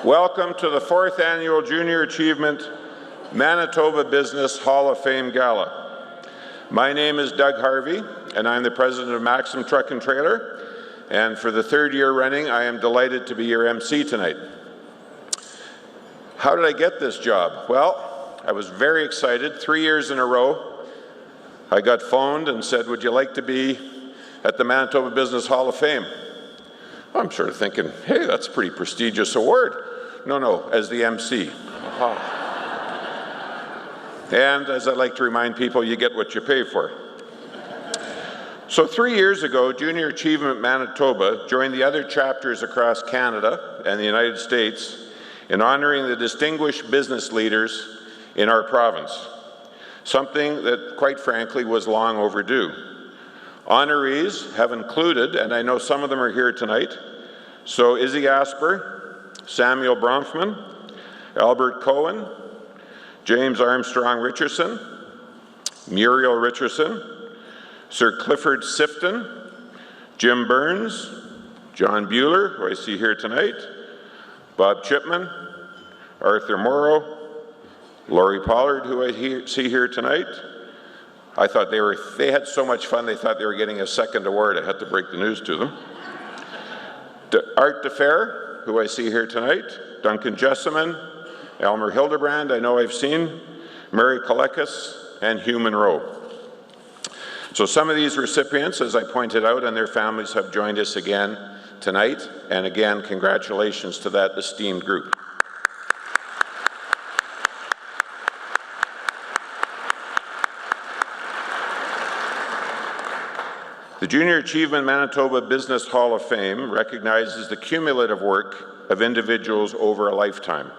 Welcome to the 4th Annual Junior Achievement Manitoba Business Hall of Fame Gala. My name is Doug Harvey, and I'm the president of Maxim Truck and Trailer, and for the 3rd year running, I am delighted to be your MC tonight. How did I get this job? Well, I was very excited. 3 years in a row, I got phoned and said, would you like to be at the Manitoba Business Hall of Fame? I'm sort of thinking, hey, that's a pretty prestigious award. No, as the MC. And as I like to remind people, you get what you pay for. So 3 years ago, Junior Achievement Manitoba joined the other chapters across Canada and the United States in honoring the distinguished business leaders in our province, something that, quite frankly, was long overdue. Honorees have included, and I know some of them are here tonight, so Izzy Asper, Samuel Bronfman, Albert Cohen, James Armstrong Richardson, Muriel Richardson, Sir Clifford Sifton, Jim Burns, John Bueller, who I see here tonight, Bob Chipman, Arthur Morrow, Laurie Pollard, who I see here tonight. I thought they had so much fun, they thought they were getting a second award. I had to break the news to them. Art DeFair, who I see here tonight, Duncan Jessamine, Elmer Hildebrand, I know I've seen, Mary Kalekis, and Hugh Monroe. So some of these recipients, as I pointed out, and their families have joined us again tonight, and again, congratulations to that esteemed group. The Junior Achievement Manitoba Business Hall of Fame recognizes the cumulative work of individuals over a lifetime,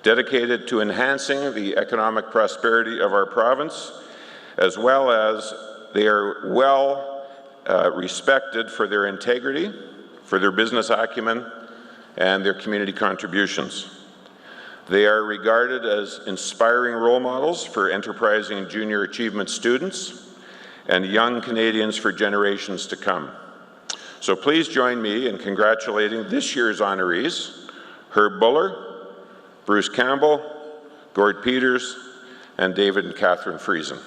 dedicated to enhancing the economic prosperity of our province, as well as they are well respected for their integrity, for their business acumen, and their community contributions. They are regarded as inspiring role models for enterprising junior achievement students and young Canadians for generations to come. So please join me in congratulating this year's honorees, Herb Buller, Bruce Campbell, Gord Peters, and David and Catherine Friesen.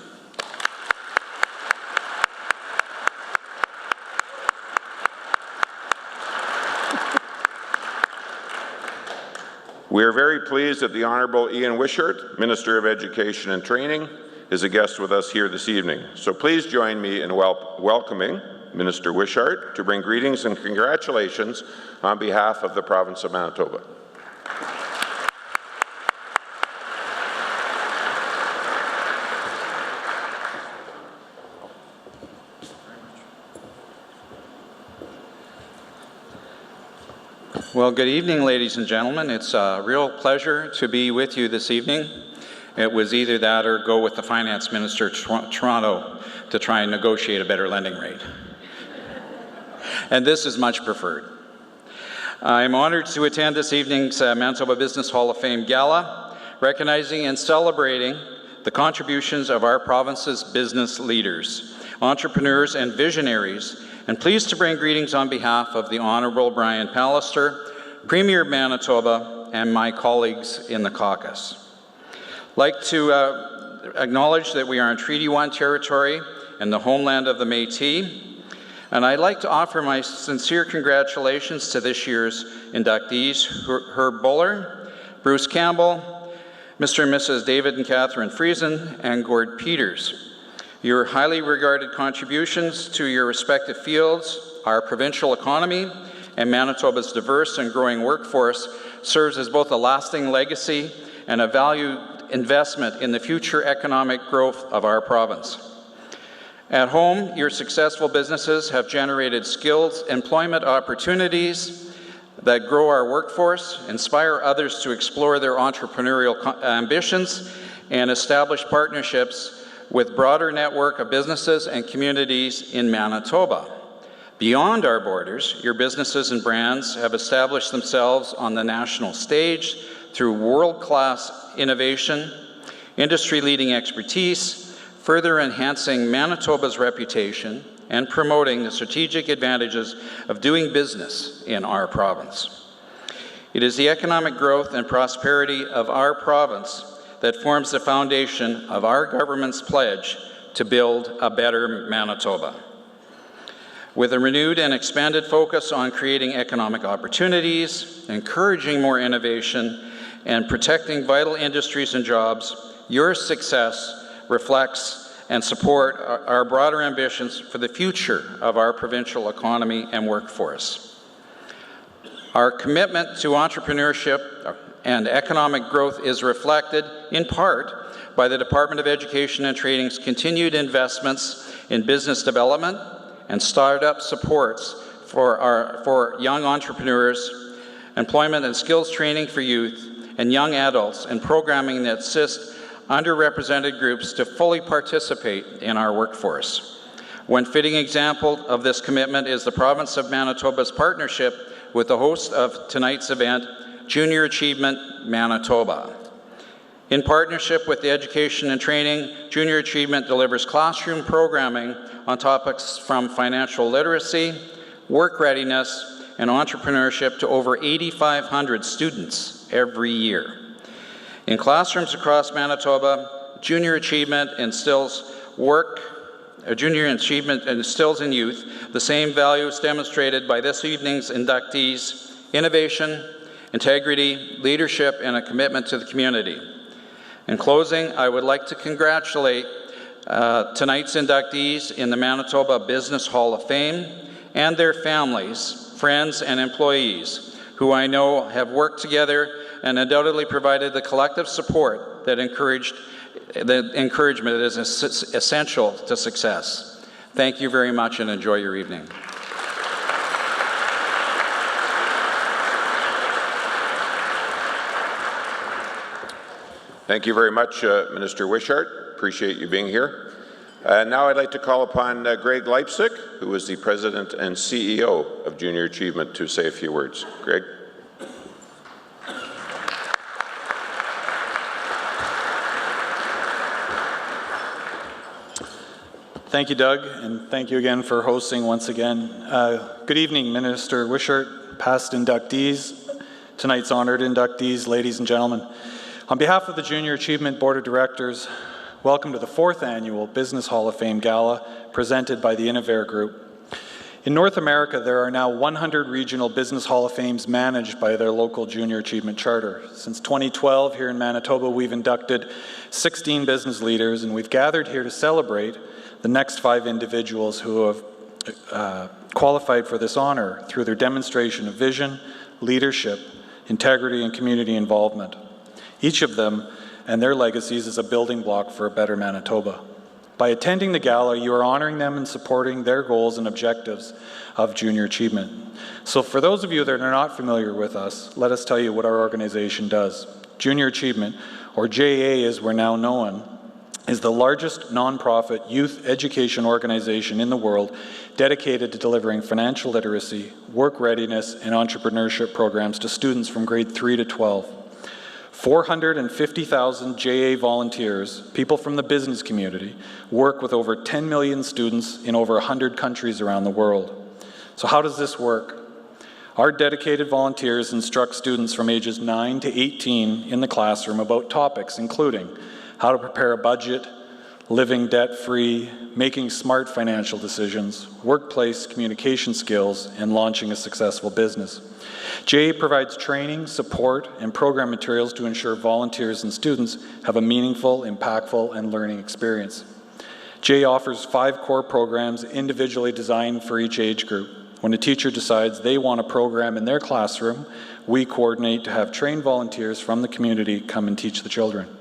We are very pleased that the Honourable Ian Wishart, Minister of Education and Training, is a guest with us here this evening. So please join me in welcoming Minister Wishart to bring greetings and congratulations on behalf of the province of Manitoba. Well, good evening, ladies and gentlemen. It's a real pleasure to be with you this evening. It was either that or go with the Finance Minister to Toronto to try and negotiate a better lending rate. And this is much preferred. I'm honored to attend this evening's Manitoba Business Hall of Fame Gala, recognizing and celebrating the contributions of our province's business leaders, entrepreneurs, and visionaries, and pleased to bring greetings on behalf of the Honourable Brian Pallister, Premier of Manitoba, and my colleagues in the caucus. I'd like to acknowledge that we are in Treaty 1 territory and the homeland of the Métis, and I'd like to offer my sincere congratulations to this year's inductees, Herb Buller, Bruce Campbell, Mr. and Mrs. David and Catherine Friesen, and Gord Peters. Your highly regarded contributions to your respective fields, our provincial economy, and Manitoba's diverse and growing workforce serves as both a lasting legacy and a valued investment in the future economic growth of our province. At home, your successful businesses have generated skilled employment opportunities that grow our workforce, inspire others to explore their entrepreneurial ambitions, and establish partnerships with broader network of businesses and communities in Manitoba. Beyond our borders, your businesses and brands have established themselves on the national stage through world-class innovation, industry-leading expertise, further enhancing Manitoba's reputation and promoting the strategic advantages of doing business in our province. It is the economic growth and prosperity of our province that forms the foundation of our government's pledge to build a better Manitoba. With a renewed and expanded focus on creating economic opportunities, encouraging more innovation, and protecting vital industries and jobs, your success reflects and support our broader ambitions for the future of our provincial economy and workforce. Our commitment to entrepreneurship and economic growth is reflected, in part, by the Department of Education and Training's continued investments in business development and startup supports for young entrepreneurs, employment and skills training for youth and young adults, and programming that assists underrepresented groups to fully participate in our workforce. One fitting example of this commitment is the province of Manitoba's partnership with the host of tonight's event, Junior Achievement Manitoba. In partnership with the Education and Training, Junior Achievement delivers classroom programming on topics from financial literacy, work readiness, and entrepreneurship to over 8,500 students every year. In classrooms across Manitoba, Junior Achievement instills in youth the same values demonstrated by this evening's inductees: innovation, integrity, leadership, and a commitment to the community. In closing, I would like to congratulate tonight's inductees in the Manitoba Business Hall of Fame and their families, friends, and employees, who I know have worked together and undoubtedly provided the collective support that encouragement that is essential to success. Thank you very much and enjoy your evening. Thank you very much, Minister Wishart. Appreciate you being here. Now I'd like to call upon Greg Leipzig, who is the President and CEO of Junior Achievement, to say a few words. Greg. Thank you, Doug, and thank you again for hosting once again. Good evening, Minister Wishart, past inductees, tonight's honored inductees, ladies and gentlemen. On behalf of the Junior Achievement Board of Directors, welcome to the 4th Annual Business Hall of Fame Gala presented by the Innovair Group. In North America, there are now 100 regional Business Hall of Fames managed by their local Junior Achievement Charter. Since 2012, here in Manitoba, we've inducted 16 business leaders, and we've gathered here to celebrate the next 5 individuals who have qualified for this honor through their demonstration of vision, leadership, integrity, and community involvement. Each of them and their legacies is a building block for a better Manitoba. By attending the gala, you are honoring them and supporting their goals and objectives of Junior Achievement. So for those of you that are not familiar with us, let us tell you what our organization does. Junior Achievement, or JA as we're now known, is the largest nonprofit youth education organization in the world dedicated to delivering financial literacy, work readiness, and entrepreneurship programs to students from grade 3 to 12. 450,000 JA volunteers, people from the business community, work with over 10 million students in over 100 countries around the world. So how does this work? Our dedicated volunteers instruct students from ages 9 to 18 in the classroom about topics including how to prepare a budget, living debt-free, making smart financial decisions, workplace communication skills, and launching a successful business. JA provides training, support, and program materials to ensure volunteers and students have a meaningful, impactful, and learning experience. JA offers 5 core programs individually designed for each age group. When a teacher decides they want a program in their classroom, we coordinate to have trained volunteers from the community come and teach the children.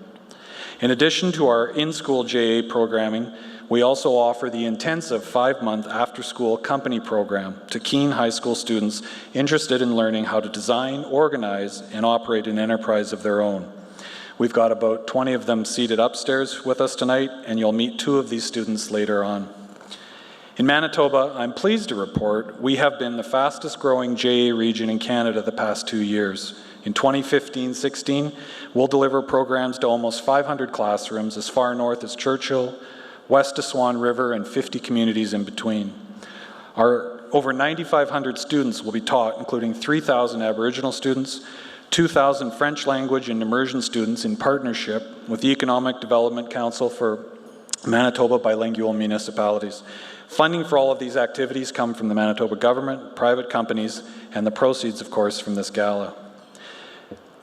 In addition to our in-school JA programming, we also offer the intensive 5-month after-school company program to keen high school students interested in learning how to design, organize, and operate an enterprise of their own. We've got about 20 of them seated upstairs with us tonight, and you'll meet 2 of these students later on. In Manitoba, I'm pleased to report we have been the fastest growing JA region in Canada the past 2 years. In 2015-16, we'll deliver programs to almost 500 classrooms as far north as Churchill, west to Swan River, and 50 communities in between. Our over 9,500 students will be taught, including 3,000 Aboriginal students, 2,000 French language and immersion students in partnership with the Economic Development Council for Manitoba Bilingual Municipalities. Funding for all of these activities come from the Manitoba government, private companies, and the proceeds, of course, from this gala.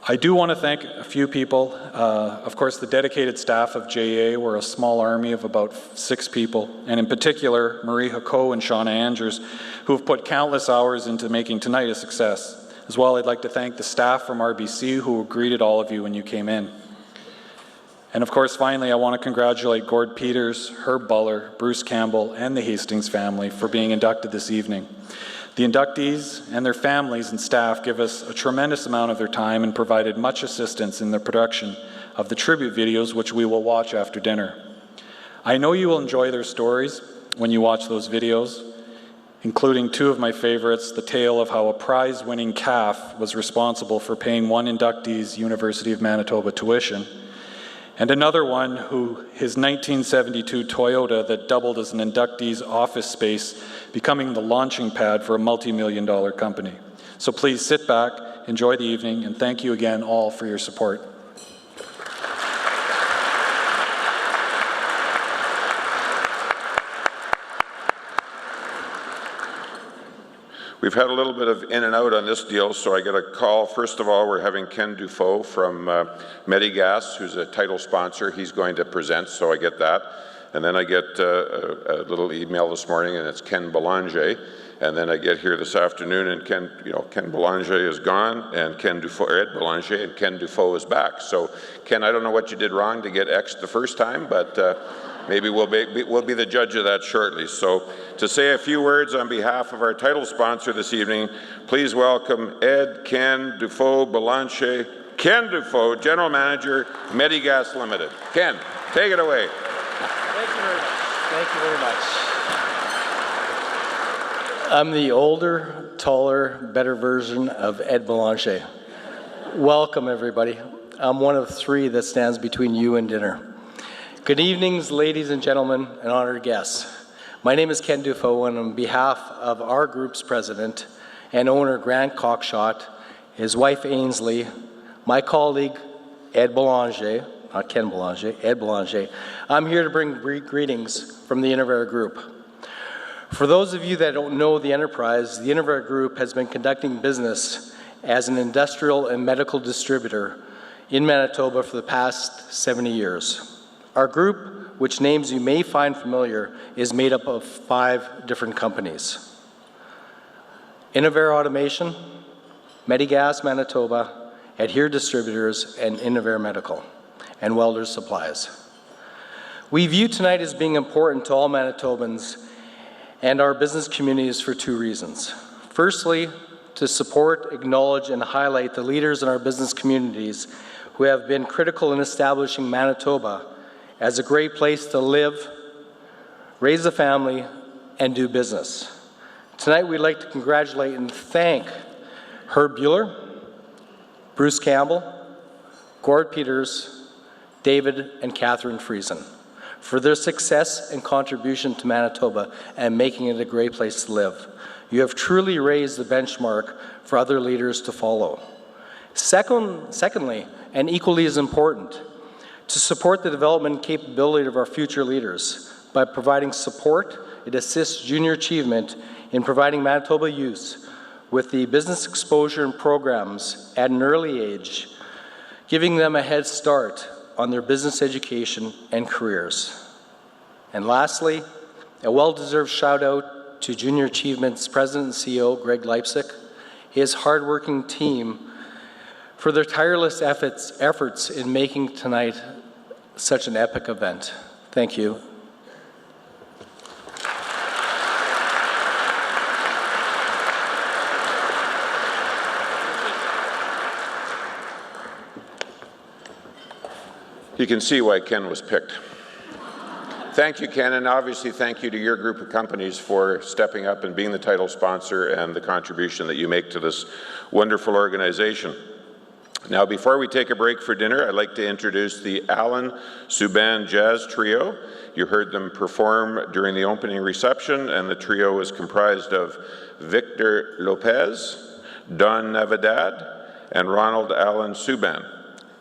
I do want to thank a few people. Of course, the dedicated staff of JA. We're a small army of about 6 people, and in particular, Marie Hacot and Shauna Andrews, who have put countless hours into making tonight a success. As well, I'd like to thank the staff from RBC who greeted all of you when you came in. And of course, finally, I want to congratulate Gord Peters, Herb Buller, Bruce Campbell, and the Hastings family for being inducted this evening. The inductees and their families and staff give us a tremendous amount of their time and provided much assistance in the production of the tribute videos, which we will watch after dinner. I know you will enjoy their stories when you watch those videos, including 2 of my favorites, the tale of how a prize-winning calf was responsible for paying one inductee's University of Manitoba tuition, and another one who his 1972 Toyota that doubled as an inductee's office space, becoming the launching pad for a multi-million-dollar company. So please sit back, enjoy the evening, and thank you again all for your support. We've had a little bit of in and out on this deal, so I get a call. First of all, we're having Ken Dufault from Medigas, who's a title sponsor. He's going to present, so I get that. And then I get a little email this morning, and it's Ken Belanger. And then I get here this afternoon, and Ken Belanger is gone, and Ed Belanger, and Ken Dufault is back. So, Ken, I don't know what you did wrong to get X'd the first time, but maybe we'll be the judge of that shortly. So, to say a few words on behalf of our title sponsor this evening, please welcome Ed, Ken Dufault, Belanger, Ken Dufault, General Manager, Medigas Limited. Ken, take it away. Thank you very much. Thank you very much. I'm the older, taller, better version of Ed Belanger. Welcome, everybody. I'm one of 3 that stands between you and dinner. Good evenings, ladies and gentlemen, and honored guests. My name is Ken Dufault, and on behalf of our group's president and owner, Grant Cockshott, his wife, Ainsley, my colleague, Ed Belanger, not Ken Belanger, Ed Belanger, I'm here to bring greetings from the Innovair Group. For those of you that don't know the enterprise, the Innovair Group has been conducting business as an industrial and medical distributor in Manitoba for the past 70 years. Our group, which names you may find familiar, is made up of 5 different companies: Innovair Automation, Medigas Manitoba, Adhere Distributors, and Innovair Medical, and Welders Supplies. We view tonight as being important to all Manitobans and our business communities for 2 reasons. Firstly, to support, acknowledge, and highlight the leaders in our business communities who have been critical in establishing Manitoba as a great place to live, raise a family, and do business. Tonight we'd like to congratulate and thank Herb Buller, Bruce Campbell, Gord Peters, David and Catherine Friesen for their success and contribution to Manitoba and making it a great place to live. You have truly raised the benchmark for other leaders to follow. Secondly, and equally as important, to support the development capability of our future leaders. By providing support, it assists junior achievement in providing Manitoba youth with the business exposure and programs at an early age, giving them a head start on their business education and careers. And lastly, a well-deserved shout out to Junior Achievement's President and CEO, Greg Leipzig, his hardworking team, for their tireless efforts in making tonight such an epic event. Thank you. You can see why Ken was picked. Thank you, Ken, and obviously thank you to your group of companies for stepping up and being the title sponsor and the contribution that you make to this wonderful organization. Now, before we take a break for dinner, I'd like to introduce the Alan Subban Jazz Trio. You heard them perform during the opening reception, and the trio is comprised of Victor Lopez, Don Navidad, and Ronald Allen Subban.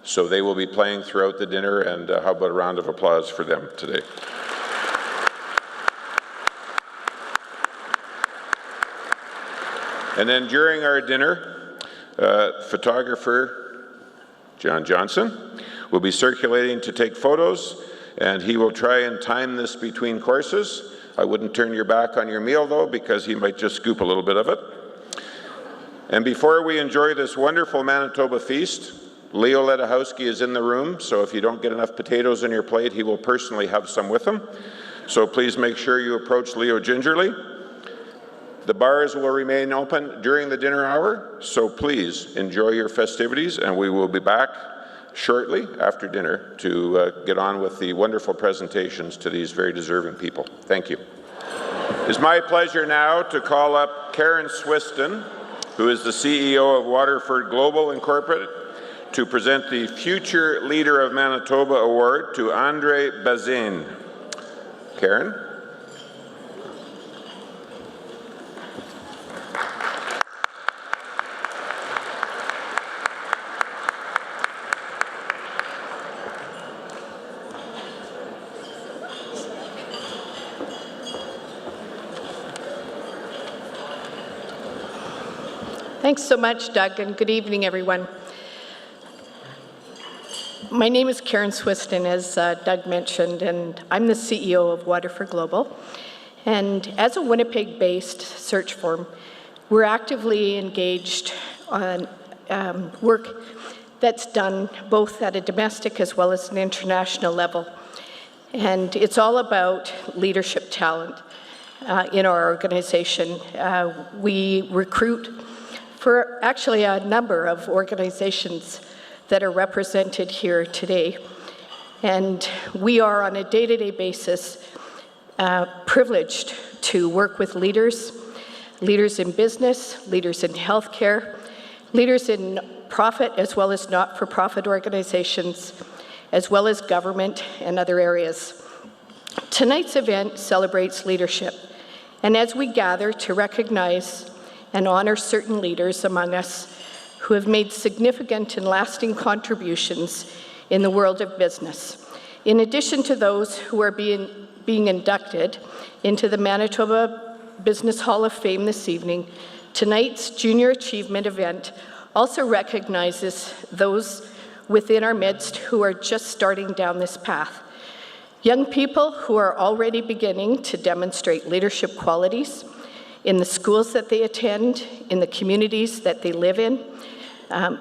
So they will be playing throughout the dinner, and how about a round of applause for them today. And then during our dinner, photographer John Johnson will be circulating to take photos, and he will try and time this between courses. I wouldn't turn your back on your meal, though, because he might just scoop a little bit of it. And before we enjoy this wonderful Manitoba feast, Leo Ledahowski is in the room, so if you don't get enough potatoes on your plate, he will personally have some with him. So please make sure you approach Leo gingerly. The bars will remain open during the dinner hour, so please enjoy your festivities, and we will be back shortly after dinner to get on with the wonderful presentations to these very deserving people. Thank you. It's my pleasure now to call up Karen Swiston, who is the CEO of Waterford Global Incorporated, to present the Future Leader of Manitoba Award to Andre Bazin. Karen? Thanks so much, Doug, and good evening, everyone. My name is Karen Swiston, as Doug mentioned, and I'm the CEO of Waterford Global. And as a Winnipeg-based search firm, we're actively engaged on work that's done both at a domestic as well as an international level. And it's all about leadership talent in our organization. We recruit for actually a number of organizations that are represented here today. And we are on a day-to-day basis privileged to work with leaders in business, leaders in healthcare, leaders in profit as well as not-for-profit organizations, as well as government and other areas. Tonight's event celebrates leadership. And as we gather to recognize and honor certain leaders among us who have made significant and lasting contributions in the world of business. In addition to those who are being inducted into the Manitoba Business Hall of Fame this evening, tonight's Junior Achievement event also recognizes those within our midst who are just starting down this path. Young people who are already beginning to demonstrate leadership qualities in the schools that they attend, in the communities that they live in,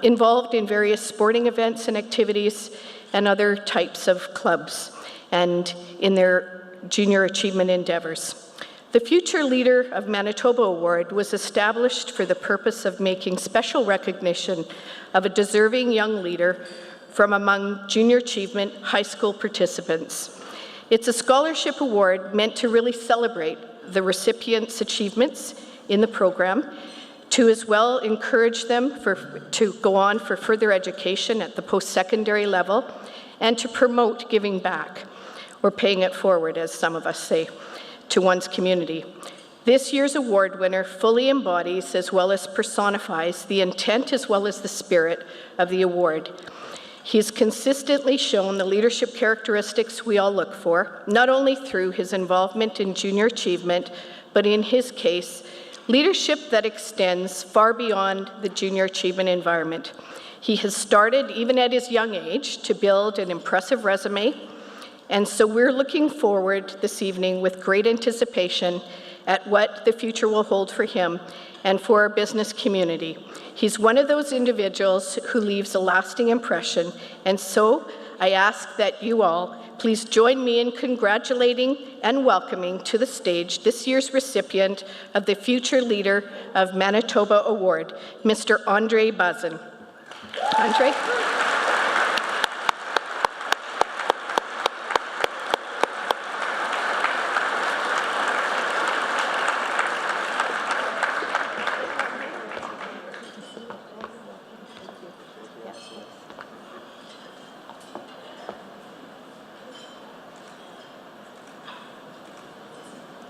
involved in various sporting events and activities and other types of clubs, and in their junior achievement endeavors. The Future Leader of Manitoba Award was established for the purpose of making special recognition of a deserving young leader from among junior achievement high school participants. It's a scholarship award meant to really celebrate the recipients' achievements in the program, to as well encourage them to go on for further education at the post-secondary level, and to promote giving back, or paying it forward, as some of us say, to one's community. This year's award winner fully embodies as well as personifies the intent as well as the spirit of the award. He's consistently shown the leadership characteristics we all look for, not only through his involvement in junior achievement, but in his case, leadership that extends far beyond the junior achievement environment. He has started, even at his young age, to build an impressive resume, and so we're looking forward this evening with great anticipation at what the future will hold for him and for our business community. He's one of those individuals who leaves a lasting impression, and so I ask that you all please join me in congratulating and welcoming to the stage this year's recipient of the Future Leader of Manitoba Award, Mr. Andre Bazin. Andre?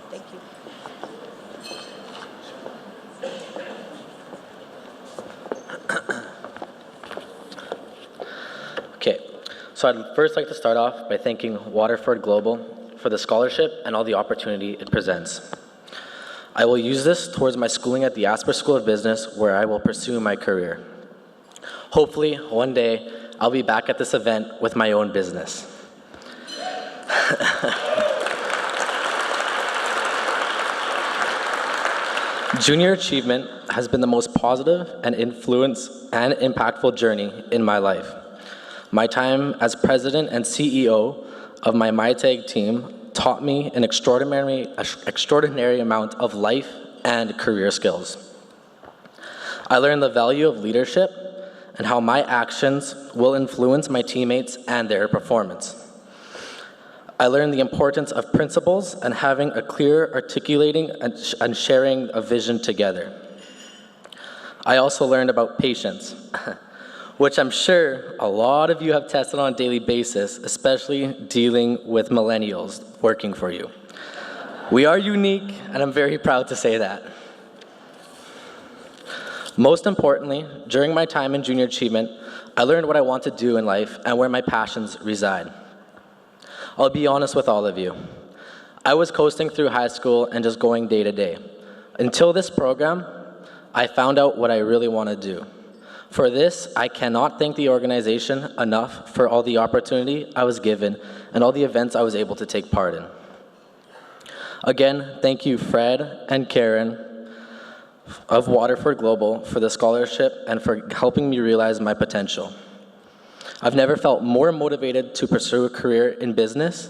Thank you. So I'd first like to start off by thanking Waterford Global for the scholarship and all the opportunity it presents. I will use this towards my schooling at the Asper School of Business, where I will pursue my career. Hopefully, one day, I'll be back at this event with my own business. Junior achievement has been the most positive and influence and impactful journey in my life. My time as president and CEO of my MyTag team taught me an extraordinary amount of life and career skills. I learned the value of leadership and how my actions will influence my teammates and their performance. I learned the importance of principles and having a clear articulating and sharing a vision together. I also learned about patience, which I'm sure a lot of you have tested on a daily basis, especially dealing with millennials working for you. We are unique, and I'm very proud to say that. Most importantly, during my time in junior achievement, I learned what I want to do in life and where my passions reside. I'll be honest with all of you. I was coasting through high school and just going day to day. Until this program, I found out what I really want to do. For this, I cannot thank the organization enough for all the opportunity I was given and all the events I was able to take part in. Again, thank you, Fred and Karen of Waterford Global, for the scholarship and for helping me realize my potential. I've never felt more motivated to pursue a career in business.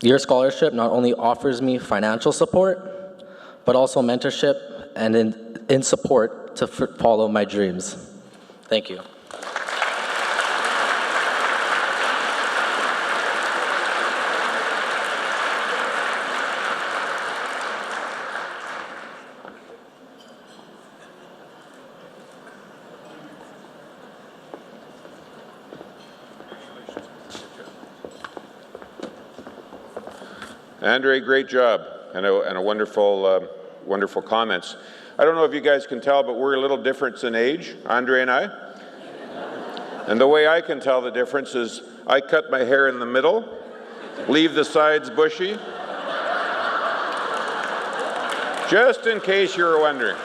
Your scholarship not only offers me financial support, but also mentorship and in support to follow my dreams. Thank you. Andre, great job, and a wonderful comments. I don't know if you guys can tell, but we're a little different in age, Andre and I. And the way I can tell the difference is I cut my hair in the middle, leave the sides bushy, just in case you were wondering.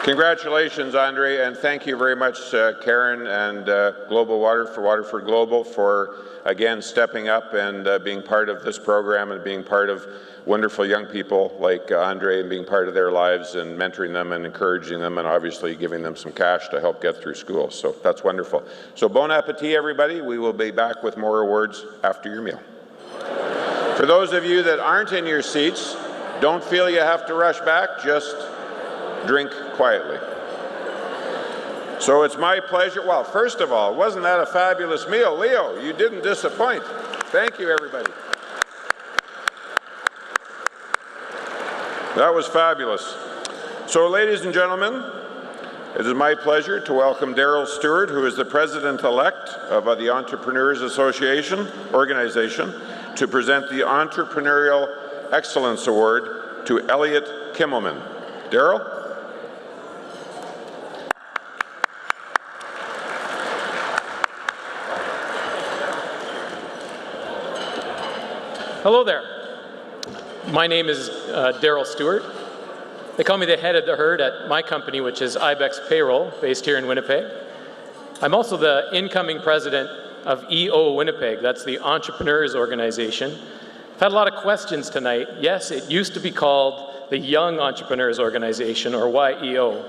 Congratulations, Andre, and thank you very much, Karen and Waterford Global for, again, stepping up and being part of this program and being part of wonderful young people like Andre and being part of their lives and mentoring them and encouraging them and obviously giving them some cash to help get through school. So that's wonderful. So bon appetit, everybody. We will be back with more awards after your meal. For those of you that aren't in your seats, don't feel you have to rush back. Just drink quietly. So it's my pleasure. Well, first of all, wasn't that a fabulous meal? Leo, you didn't disappoint. Thank you, everybody. That was fabulous. So, ladies and gentlemen, it is my pleasure to welcome Daryl Stewart, who is the President-elect of the Entrepreneurs Organization, to present the Entrepreneurial Excellence Award to Elliot Kimmelman. Daryl? Hello there. My name is Daryl Stewart. They call me the head of the herd at my company, which is Ibex Payroll, based here in Winnipeg. I'm also the incoming president of EO Winnipeg. That's the Entrepreneurs Organization. I've had a lot of questions tonight. Yes, it used to be called the Young Entrepreneurs Organization, or YEO.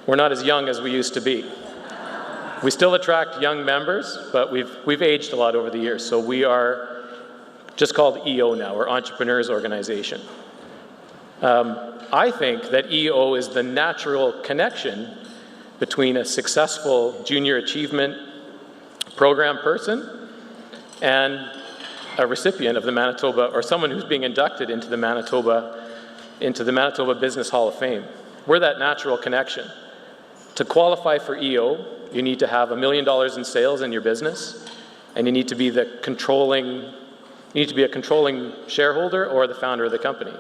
We're not as young as we used to be. We still attract young members, but we've aged a lot over the years, so we are just called EO now, or Entrepreneurs Organization. I think that EO is the natural connection between a successful junior achievement program person and a recipient of the Manitoba, or someone who's being inducted into the Manitoba Business Hall of Fame. We're that natural connection. To qualify for EO, you need to have $1 million in sales in your business, and you need to be a controlling shareholder or the founder of the company.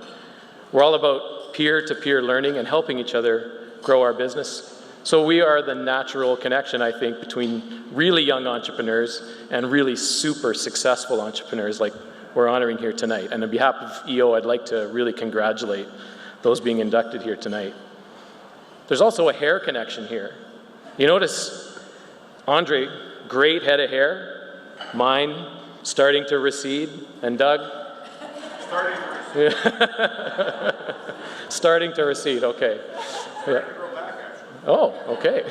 We're all about peer-to-peer learning and helping each other grow our business. So we are the natural connection, I think, between really young entrepreneurs and really super successful entrepreneurs like we're honoring here tonight. And on behalf of EO, I'd like to really congratulate those being inducted here tonight. There's also a hair connection here. You notice, Andre, great head of hair, mine starting to recede, and Doug? Starting to recede. Starting to recede, okay. Yeah. Oh, okay.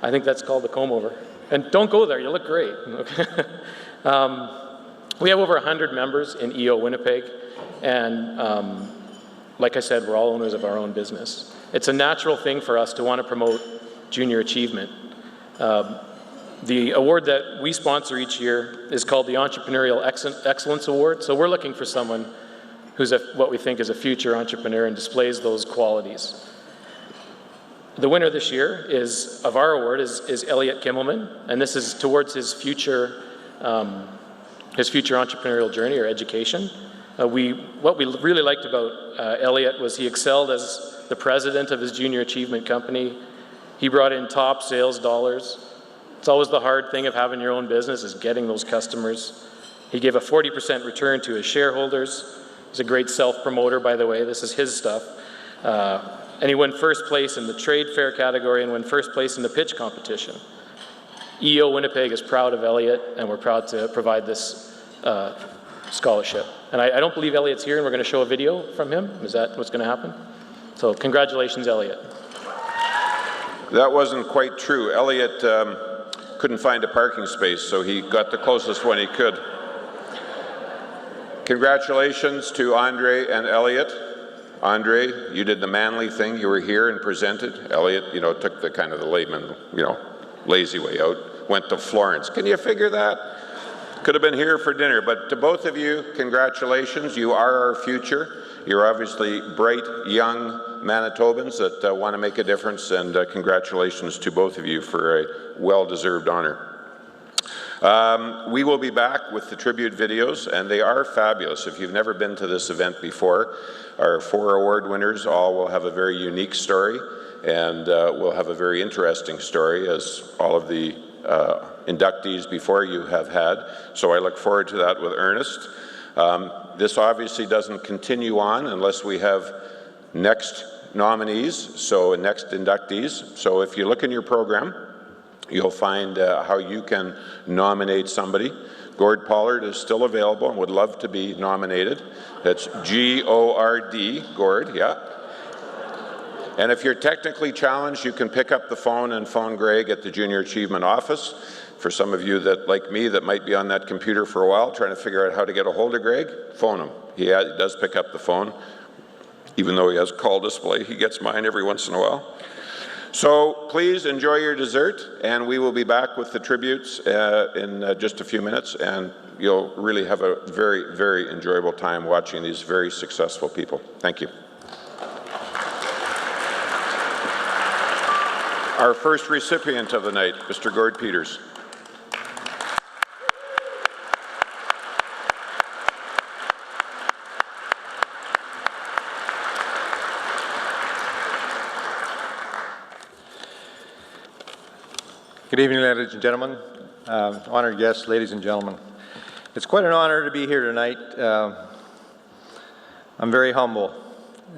I think that's called the comb over. And don't go there, you look great. We have over 100 members in EO Winnipeg, and like I said, we're all owners of our own business. It's a natural thing for us to want to promote junior achievement. The award that we sponsor each year is called the Entrepreneurial Excellence Award. So we're looking for someone who's what we think is a future entrepreneur and displays those qualities. The winner this year of our award is Elliot Kimmelman, and this is towards his future entrepreneurial journey or education. What we really liked about Elliot was he excelled as the president of his junior achievement company. He brought in top sales dollars. It's always the hard thing of having your own business is getting those customers. He gave a 40% return to his shareholders. He's a great self-promoter, by the way. This is his stuff. And he won first place in the trade fair category and won first place in the pitch competition. EO Winnipeg is proud of Elliot, and we're proud to provide this scholarship. And I don't believe Elliot's here, and we're going to show a video from him. Is that what's going to happen? So congratulations, Elliot. That wasn't quite true. Elliot couldn't find a parking space, so he got the closest one he could. Congratulations to Andre and Elliot. Andre, you did the manly thing. You were here and presented. Elliot, took the kind of the layman, lazy way out, went to Florence. Can you figure that? Could have been here for dinner. But to both of you, congratulations. You are our future. You're obviously bright, young Manitobans that want to make a difference, and congratulations to both of you for a well-deserved honor. We will be back with the tribute videos, and they are fabulous. If you've never been to this event before, our 4 award winners all will have a very unique story, and will have a very interesting story, as all of the inductees before you have had. So I look forward to that with earnest. This obviously doesn't continue on unless we have next nominees, so next inductees. So if you look in your program, you'll find how you can nominate somebody. Gord Pollard is still available and would love to be nominated. That's G-O-R-D, Gord, yeah. And if you're technically challenged, you can pick up the phone and phone Greg at the Junior Achievement Office. For some of you that, like me, that might be on that computer for a while trying to figure out how to get a hold of Greg, phone him. He does pick up the phone. Even though he has call display, he gets mine every once in a while. So please enjoy your dessert, and we will be back with the tributes in just a few minutes, and you'll really have a very, very enjoyable time watching these very successful people. Thank you. Our first recipient of the night, Mr. Gord Peters. Good evening, ladies and gentlemen, honored guests, ladies and gentlemen. It's quite an honor to be here tonight. I'm very humble.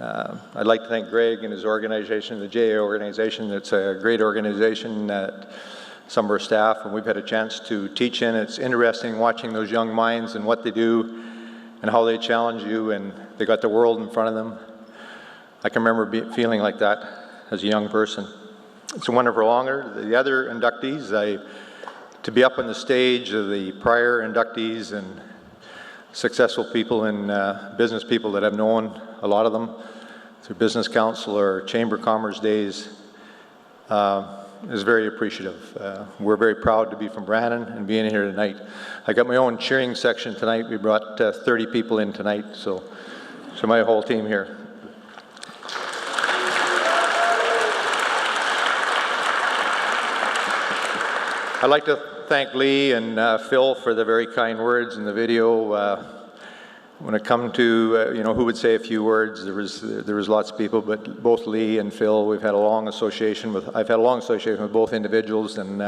I'd like to thank Greg and his organization, the JA organization. It's a great organization that some of our staff, and we've had a chance to teach in. It's interesting watching those young minds and what they do and how they challenge you, and they got the world in front of them. I can remember feeling like that as a young person. It's a wonderful honor. The other inductees, to be up on the stage of the prior inductees and successful people and business people that I've known, a lot of them, through business council or chamber of commerce days, is very appreciative. We're very proud to be from Brandon and being here tonight. I got my own cheering section tonight. We brought 30 people in tonight, so my whole team here. I'd like to thank Lee and Phil for the very kind words in the video. When it come to, who would say a few words, there was lots of people, but both Lee and Phil, I've had a long association with both individuals, and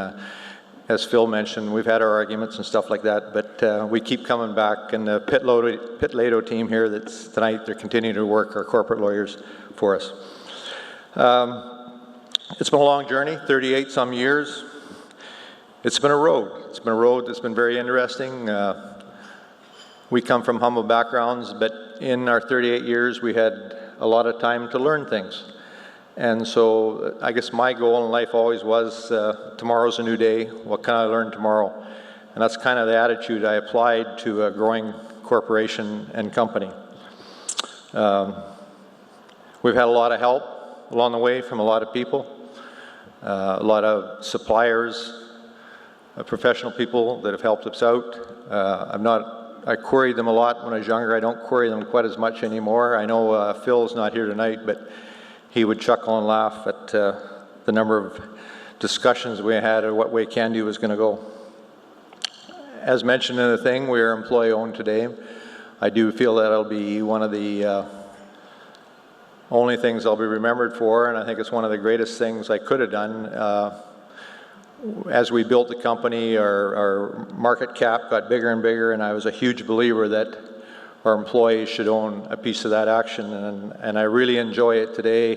as Phil mentioned, we've had our arguments and stuff like that, but we keep coming back, and the Pitt-Lato team here that's tonight, they're continuing to work, our corporate lawyers, for us. It's been a long journey, 38 some years. It's been a road. It's been a road that's been very interesting. We come from humble backgrounds, but in our 38 years, we had a lot of time to learn things. And so I guess my goal in life always was, tomorrow's a new day. What can I learn tomorrow? And that's kind of the attitude I applied to a growing corporation and company. We've had a lot of help along the way from a lot of people, a lot of suppliers, professional people that have helped us out. I queried them a lot when I was younger. I don't query them quite as much anymore. I know Phil's not here tonight, but he would chuckle and laugh at the number of discussions we had of what way CanDo was going to go. As mentioned in the thing, we are employee-owned today. I do feel that it'll be one of the only things I'll be remembered for, and I think it's one of the greatest things I could have done. As we built the company, our market cap got bigger and bigger, and I was a huge believer that our employees should own a piece of that action, and I really enjoy it today.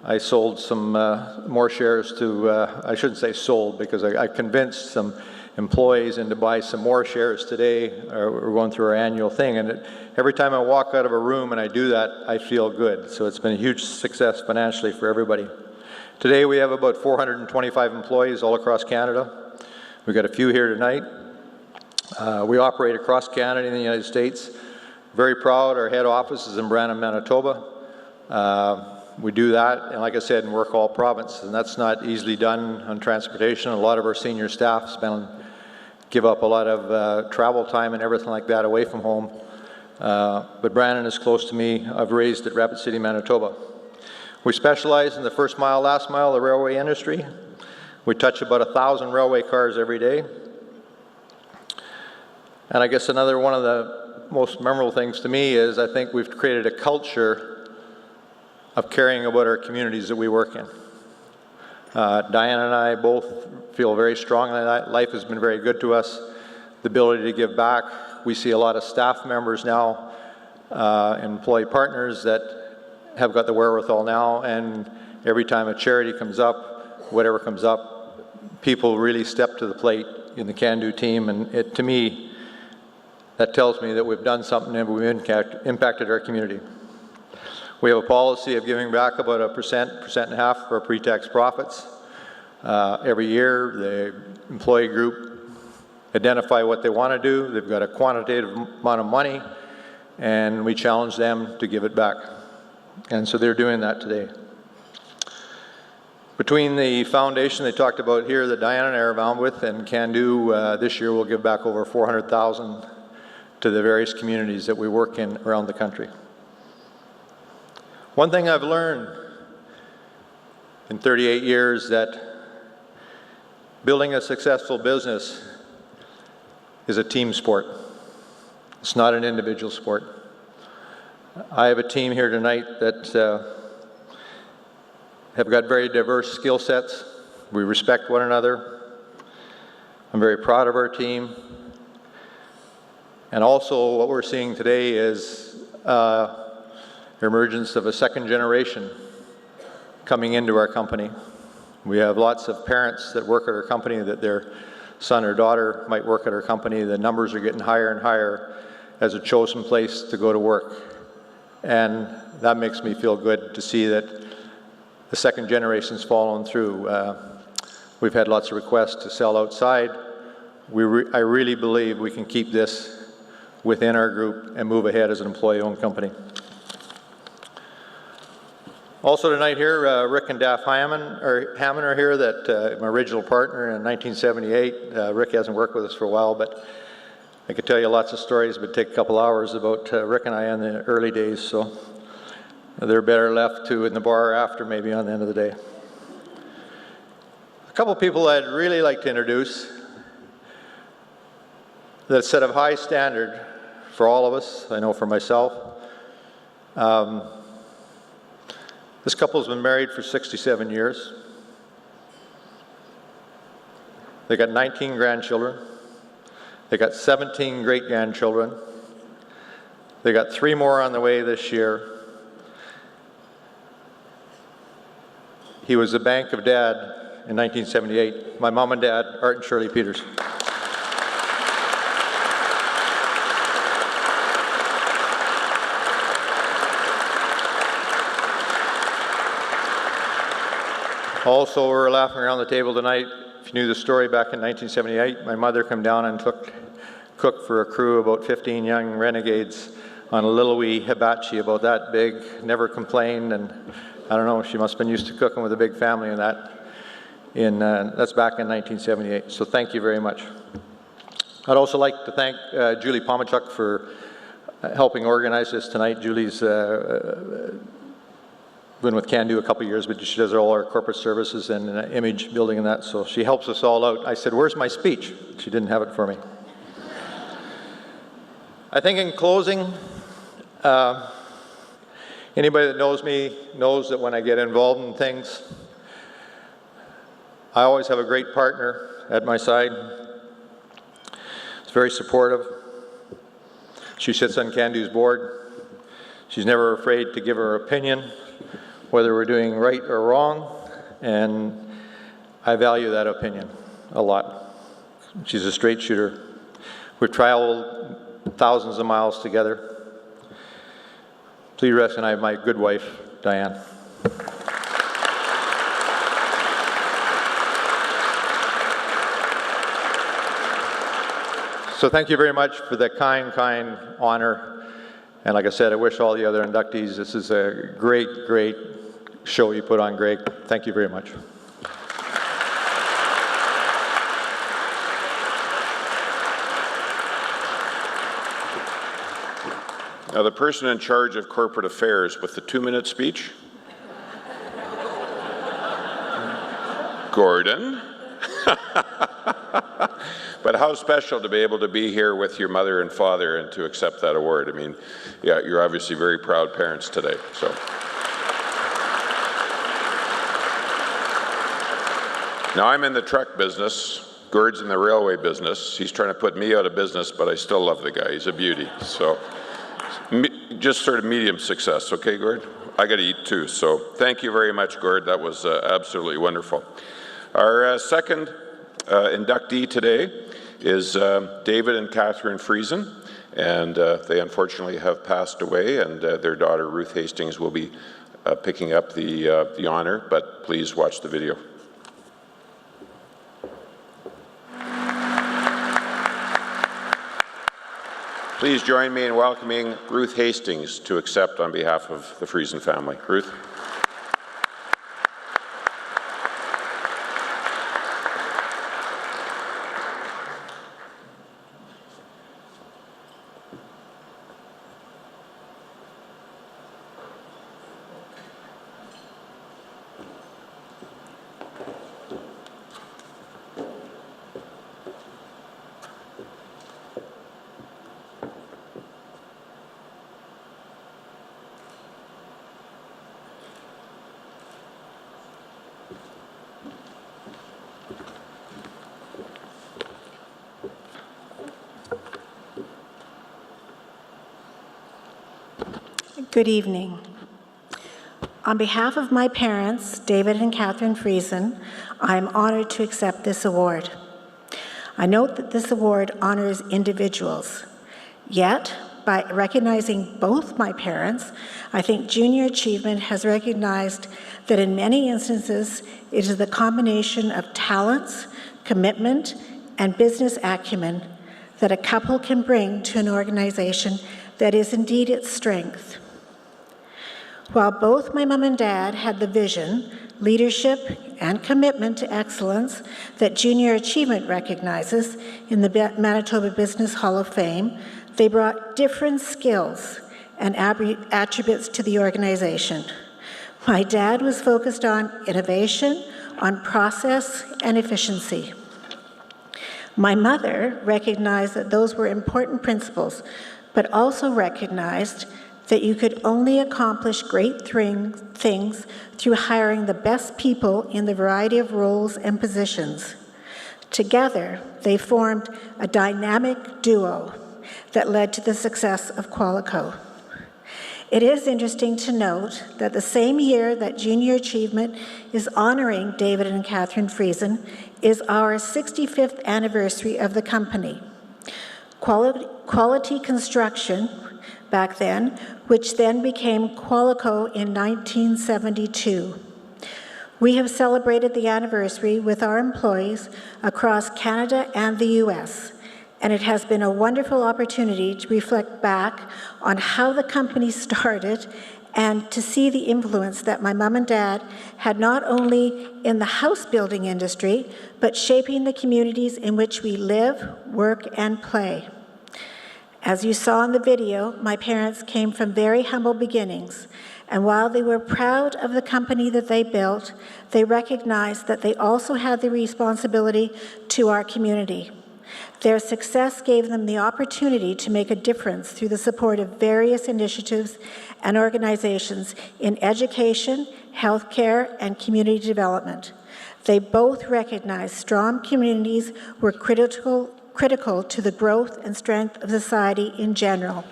I sold some more shares to, I shouldn't say sold, because I convinced some employees into buy some more shares today. We're going through our annual thing, and every time I walk out of a room and I do that, I feel good. So it's been a huge success financially for everybody. Today we have about 425 employees all across Canada. We've got a few here tonight. We operate across Canada and the United States. Very proud, our head office is in Brandon, Manitoba. We do that, and like I said, in work all province, and that's not easily done on transportation. A lot of our senior staff give up a lot of travel time and everything like that away from home. But Brandon is close to me. I've raised at Rapid City, Manitoba. We specialize in the first mile, last mile, the railway industry. We touch about 1,000 railway cars every day. And I guess another one of the most memorable things to me is I think we've created a culture of caring about our communities that we work in. Diane and I both feel very strongly that life has been very good to us. The ability to give back. We see a lot of staff members now, employee partners that have got the wherewithal now, and every time a charity comes up, whatever comes up, people really step to the plate in the CanDo team, and to me, that tells me that we've done something and we've impacted our community. We have a policy of giving back about 1.5% of our pre-tax profits. Every year, the employee group identify what they want to do. They've got a quantitative amount of money, and we challenge them to give it back. And so they're doing that today. Between the foundation they talked about here that Diana and I are bound with and CanDo, this year we'll give back over $400,000 to the various communities that we work in around the country. One thing I've learned in 38 years that building a successful business is a team sport. It's not an individual sport. I have a team here tonight that have got very diverse skill sets. We respect one another. I'm very proud of our team. And also what we're seeing today is the emergence of a second generation coming into our company. We have lots of parents that work at our company that their son or daughter might work at our company. The numbers are getting higher and higher as a chosen place to go to work. And that makes me feel good to see that the second generation's following through. We've had lots of requests to sell outside. I really believe we can keep this within our group and move ahead as an employee-owned company. Also tonight here, Rick and Daff Hammond are here, that my original partner in 1978. Rick hasn't worked with us for a while, but I could tell you lots of stories, but it'd take a couple hours about Rick and I in the early days, so they're better left to in the bar after, maybe on the end of the day. A couple people I'd really like to introduce that set a high standard for all of us, I know for myself. This couple's been married for 67 years. They got 19 grandchildren. They got 17 great-grandchildren. They got 3 more on the way this year. He was the bank of Dad in 1978. My mom and dad, Art and Shirley Peters. Also, we're laughing around the table tonight. If you knew the story, back in 1978, my mother came down and cooked for a crew of about 15 young renegades on a little wee hibachi about that big, never complained, and I don't know, she must have been used to cooking with a big family and that. That's back in 1978, so thank you very much. I'd also like to thank Julie Pomachuk for helping organize this tonight. Julie's been with CanDo a couple of years, but she does all our corporate services and image building and that, so she helps us all out. I said, "Where's my speech?" She didn't have it for me. I think in closing, anybody that knows me knows that when I get involved in things, I always have a great partner at my side. It's very supportive. She sits on CanDo's board. She's never afraid to give her opinion, whether we're doing right or wrong, and I value that opinion a lot. She's a straight shooter. We've traveled thousands of miles together. Please recognize my good wife, Diane. So thank you very much for the kind honor. And like I said, I wish all the other inductees, this is a great, great show you put on, Greg. Thank you very much. Now, the person in charge of corporate affairs with the 2-minute speech. Gordon. But how special to be able to be here with your mother and father and to accept that award. I mean, yeah, you're obviously very proud parents today, so. Now, I'm in the truck business. Gord's in the railway business. He's trying to put me out of business, but I still love the guy. He's a beauty, so. Just sort of medium success, okay, Gord? I got to eat too, so thank you very much, Gord. That was absolutely wonderful. Our second inductee today is David and Catherine Friesen, and they unfortunately have passed away, and their daughter Ruth Hastings will be picking up the honor, but please watch the video. Please join me in welcoming Ruth Hastings to accept on behalf of the Friesen family. Ruth. Good evening. On behalf of my parents, David and Catherine Friesen, I am honored to accept this award. I note that this award honors individuals. Yet, by recognizing both my parents, I think Junior Achievement has recognized that in many instances, it is the combination of talents, commitment, and business acumen that a couple can bring to an organization that is indeed its strength. While both my mom and dad had the vision, leadership, and commitment to excellence that Junior Achievement recognizes in the Manitoba Business Hall of Fame, they brought different skills and attributes to the organization. My dad was focused on innovation, on process, and efficiency. My mother recognized that those were important principles, but also recognized that you could only accomplish great things through hiring the best people in the variety of roles and positions. Together, they formed a dynamic duo that led to the success of Qualico. It is interesting to note that the same year that Junior Achievement is honoring David and Catherine Friesen is our 65th anniversary of the company. Quality Construction, back then, which then became Qualico in 1972. We have celebrated the anniversary with our employees across Canada and the US, and it has been a wonderful opportunity to reflect back on how the company started and to see the influence that my mom and dad had not only in the house building industry, but shaping the communities in which we live, work, and play. As you saw in the video, my parents came from very humble beginnings, and while they were proud of the company that they built, they recognized that they also had the responsibility to our community. Their success gave them the opportunity to make a difference through the support of various initiatives and organizations in education, healthcare, and community development. They both recognized strong communities were critical to the growth and strength of society in general.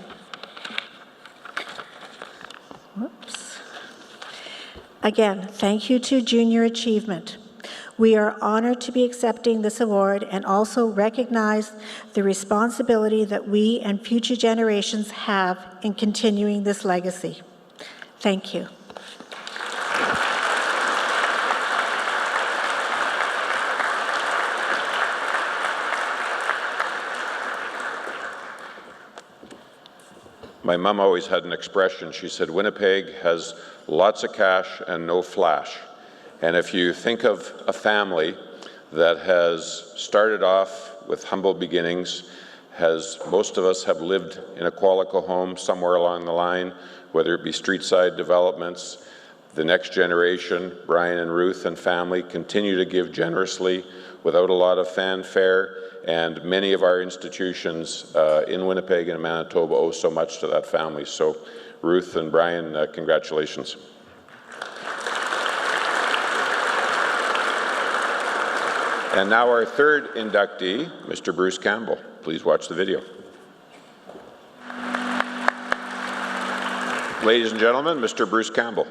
Whoops. Again, thank you to Junior Achievement. We are honored to be accepting this award and also recognize the responsibility that we and future generations have in continuing this legacy. Thank you. My mom always had an expression. She said, Winnipeg has lots of cash and no flash. And if you think of a family that has started off with humble beginnings, most of us have lived in a Qualico home somewhere along the line, whether it be street-side developments. The next generation, Brian and Ruth and family, continue to give generously without a lot of fanfare. And many of our institutions in Winnipeg and Manitoba owe so much to that family. So Ruth and Brian, congratulations. And now our third inductee, Mr. Bruce Campbell. Please watch the video. Ladies and gentlemen, Mr. Bruce Campbell.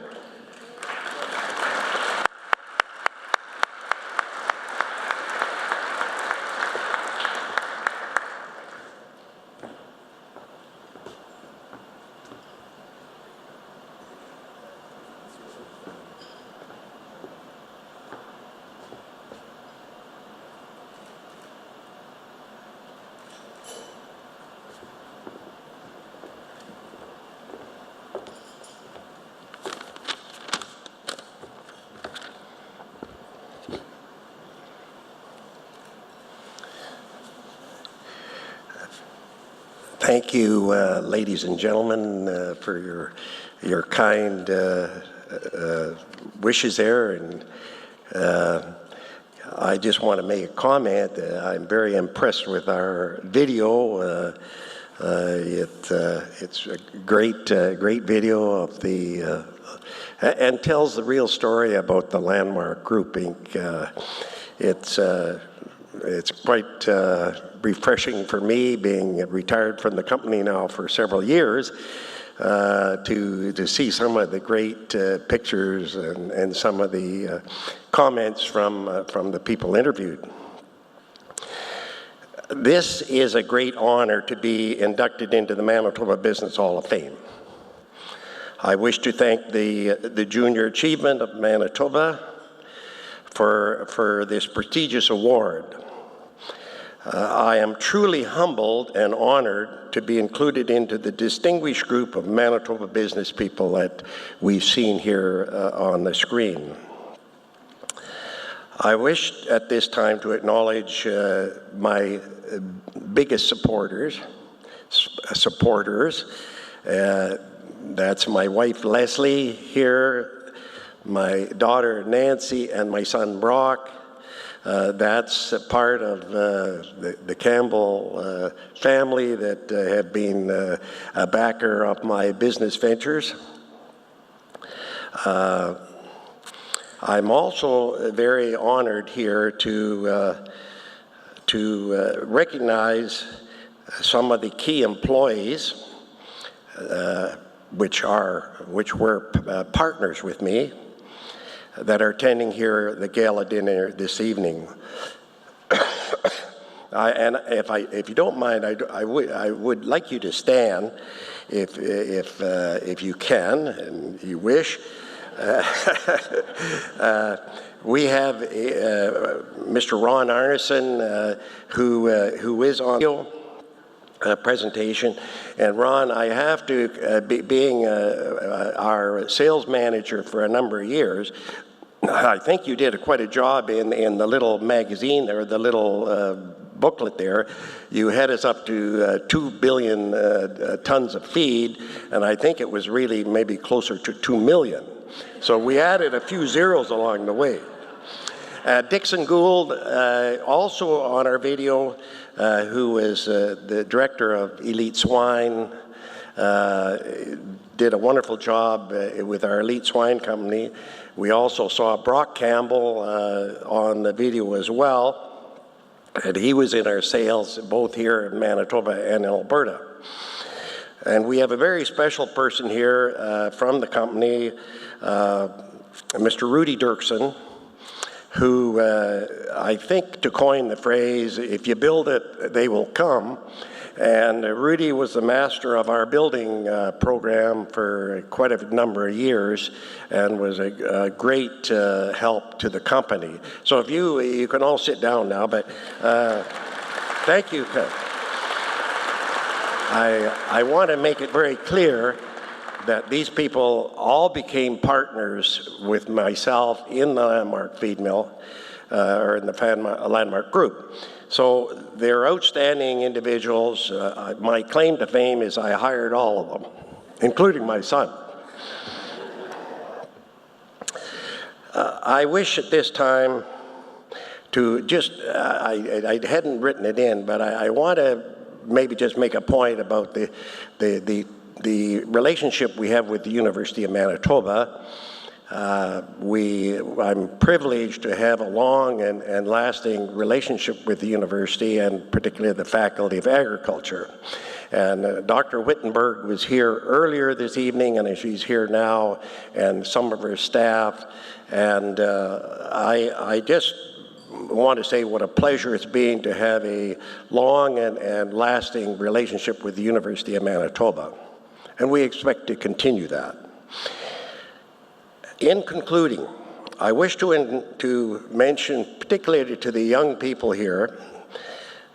Thank you, ladies and gentlemen, for your kind wishes there. And I just want to make a comment. I'm very impressed with our video. It's a great video of the and tells the real story about the Landmark Group Inc. It's quite refreshing for me, being retired from the company now for several years, to see some of the great pictures and some of the comments from the people interviewed. This is a great honor to be inducted into the Manitoba Business Hall of Fame. I wish to thank the Junior Achievement of Manitoba for this prestigious award. I am truly humbled and honored to be included into the distinguished group of Manitoba business people that we've seen here on the screen. I wish at this time to acknowledge my biggest supporters. That's my wife Leslie here, my daughter Nancy, and my son Brock, That's a part of the Campbell family that have been a backer of my business ventures. I'm also very honored here to recognize some of the key employees which were partners with me that are attending here the gala dinner this evening. And if you don't mind, I would like you to stand if you can and you wish. We have Mr. Ron Arneson, who is on the presentation. And Ron, I have to, being our sales manager for a number of years, I think you did quite a job in the little magazine there, the little booklet there. You had us up to 2 billion tons of feed, and I think it was really maybe closer to 2 million. So we added a few zeros along the way. Dixon Gould, also on our video, who is the director of Elite Swine, did a wonderful job with our Elite Swine Company. We also saw Brock Campbell on the video as well, and he was in our sales both here in Manitoba and Alberta. And we have a very special person here from the company, Mr. Rudy Dirksen, who I think, to coin the phrase, if you build it, they will come. And Rudy was the master of our building program for quite a number of years and was a great help to the company. So if you can all sit down now, but thank you. I want to make it very clear that these people all became partners with myself in the Landmark Feed Mill, or in the Landmark Group. So they're outstanding individuals. My claim to fame is I hired all of them, including my son. I wish at this time to just, I hadn't written it in, but I want to maybe just make a point about the relationship we have with the University of Manitoba. I'm privileged to have a long and lasting relationship with the university, and particularly the Faculty of Agriculture. And Dr. Wittenberg was here earlier this evening, and she's here now, and some of her staff. And I just want to say what a pleasure it's been to have a long and lasting relationship with the University of Manitoba. And we expect to continue that. In concluding, I wish to mention, particularly to the young people here,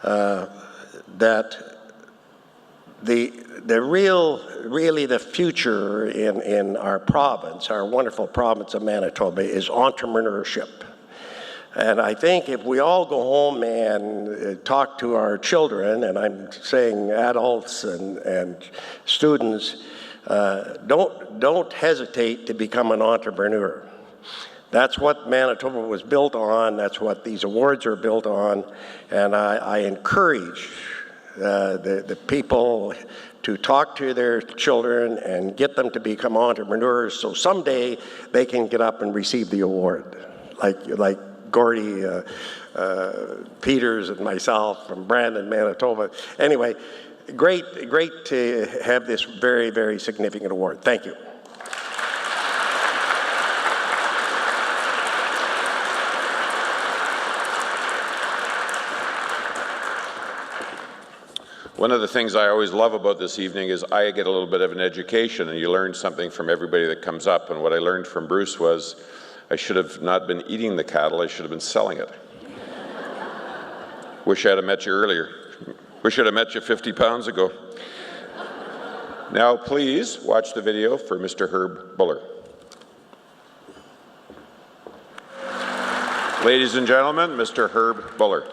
that really the future in our province, our wonderful province of Manitoba, is entrepreneurship. And I think if we all go home and talk to our children, and I'm saying adults and students, don't hesitate to become an entrepreneur. That's what Manitoba was built on. That's what these awards are built on. And I encourage the people to talk to their children and get them to become entrepreneurs, so someday they can get up and receive the award, like Gordy Peters and myself from Brandon, Manitoba. Anyway, great to have this very, very significant award. Thank you. One of the things I always love about this evening is I get a little bit of an education, and you learn something from everybody that comes up. And what I learned from Bruce was I should have not been eating the cattle, I should have been selling it. Wish I'd have met you earlier. Wish I'd have met you 50 pounds ago. Now please watch the video for Mr. Herb Buller. Ladies and gentlemen, Mr. Herb Buller.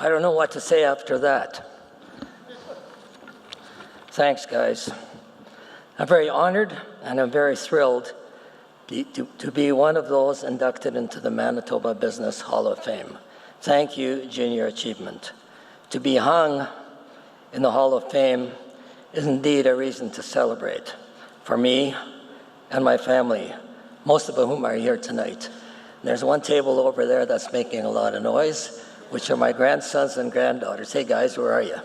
I don't know what to say after that. Thanks, guys. I'm very honored and I'm very thrilled to be one of those inducted into the Manitoba Business Hall of Fame. Thank you, Junior Achievement. To be hung in the Hall of Fame is indeed a reason to celebrate for me and my family, most of whom are here tonight. And there's one table over there that's making a lot of noise, which are my grandsons and granddaughters. Hey guys, where are you?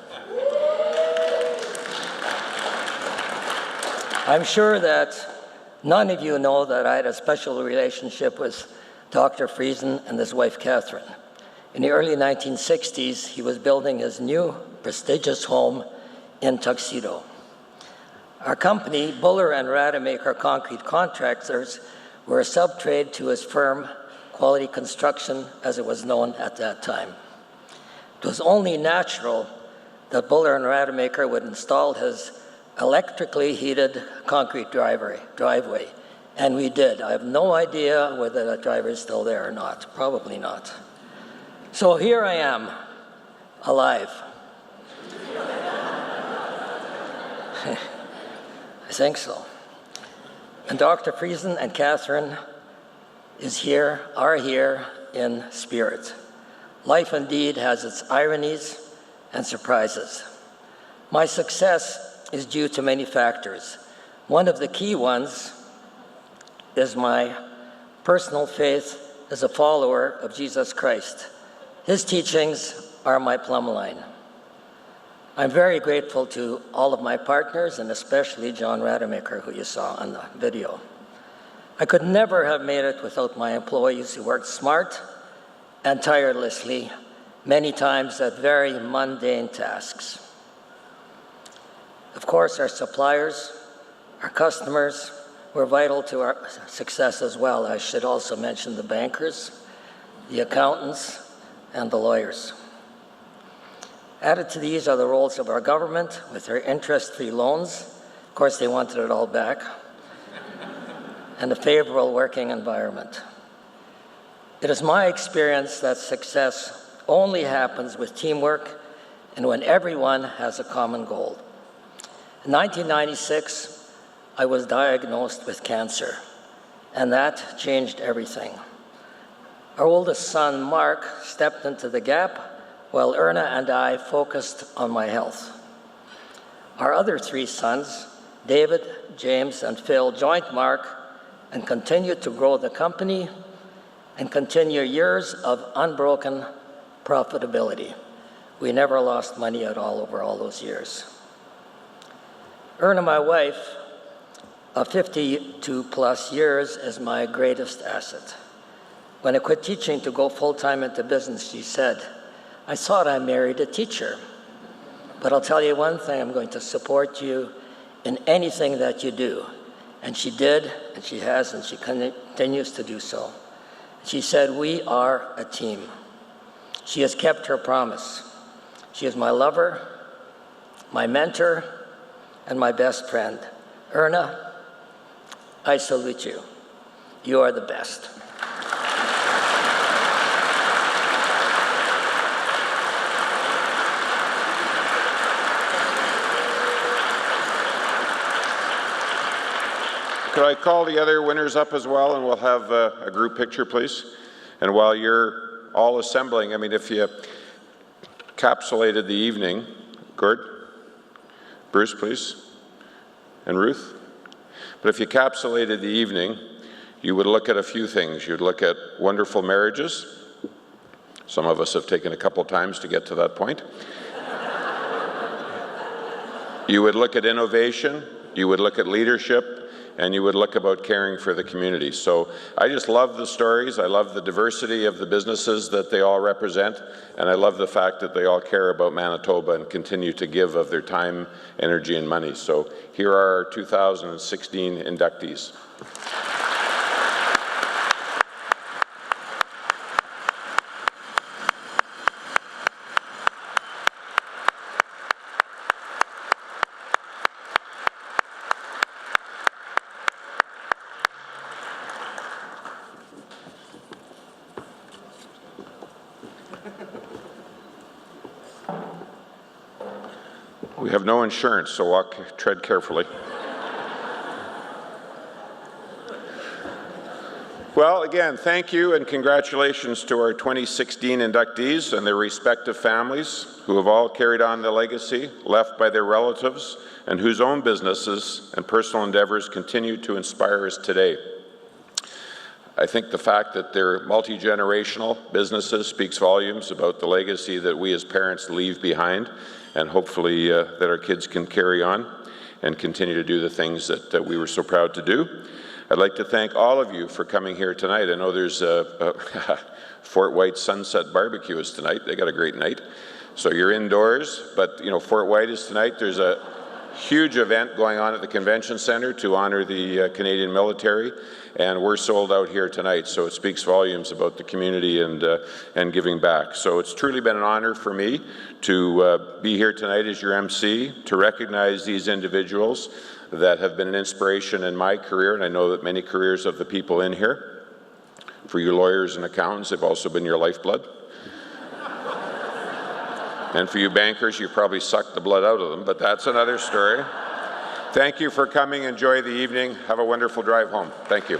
I'm sure that none of you know that I had a special relationship with Dr. Friesen and his wife, Catherine. In the early 1960s, he was building his new prestigious home in Tuxedo. Our company, Buller and Rademacher Concrete Contractors, were a sub-trade to his firm, Quality Construction, as it was known at that time. It was only natural that Buller and Rademacher would install his electrically heated concrete driveway, and we did. I have no idea whether that driveway is still there or not, probably not. So here I am, alive. I think so. And Dr. Friesen and Catherine are here in spirit. Life indeed has its ironies and surprises. My success is due to many factors. One of the key ones is my personal faith as a follower of Jesus Christ. His teachings are my plumb line. I'm very grateful to all of my partners, and especially John Rademacher, who you saw on the video. I could never have made it without my employees who worked smart and tirelessly, many times at very mundane tasks. Of course, our suppliers, our customers were vital to our success as well. I should also mention the bankers, the accountants, and the lawyers. Added to these are the roles of our government with their interest-free loans. Of course, they wanted it all back. And a favorable working environment. It is my experience that success only happens with teamwork and when everyone has a common goal. In 1996, I was diagnosed with cancer, and that changed everything. Our oldest son, Mark, stepped into the gap while Erna and I focused on my health. Our other three sons, David, James, and Phil, joined Mark and continued to grow the company and continue years of unbroken profitability. We never lost money at all over all those years. Erna, my wife, of 52 plus years, is my greatest asset. When I quit teaching to go full-time into business, she said, "I thought I married a teacher, but I'll tell you one thing, I'm going to support you in anything that you do." And she did, and she has, and she continues to do so. She said, "We are a team." She has kept her promise. She is my lover, my mentor, and my best friend. Erna, I salute you. You are the best. Could I call the other winners up as well, and we'll have a group picture, please? And while you're all assembling, I mean, if you encapsulated the evening, Gord, Bruce, please, and Ruth. But if you encapsulated the evening, you would look at a few things. You'd look at wonderful marriages. Some of us have taken a couple times to get to that point. You would look at innovation. You would look at leadership. And you would look about caring for the community. So I just love the stories. I love the diversity of the businesses that they all represent. And I love the fact that they all care about Manitoba and continue to give of their time, energy, and money. So here are our 2016 inductees. We have no insurance, so tread carefully. Well, again, thank you and congratulations to our 2016 inductees and their respective families who have all carried on the legacy left by their relatives and whose own businesses and personal endeavors continue to inspire us today. I think the fact that they're multi-generational businesses speaks volumes about the legacy that we as parents leave behind, and hopefully that our kids can carry on and continue to do the things that we were so proud to do. I'd like to thank all of you for coming here tonight. I know there's Fort White Sunset Barbecue is tonight. They got a great night. So you're indoors, but you know, Fort White is tonight. There's a huge event going on at the Convention Center to honor the Canadian military, and we're sold out here tonight, so it speaks volumes about the community and giving back. So it's truly been an honor for me to be here tonight as your MC, to recognize these individuals that have been an inspiration in my career, and I know that many careers of the people in here. For you lawyers and accountants, they've also been your lifeblood. And for you bankers, you probably sucked the blood out of them, but that's another story. Thank you for coming. Enjoy the evening. Have a wonderful drive home. Thank you.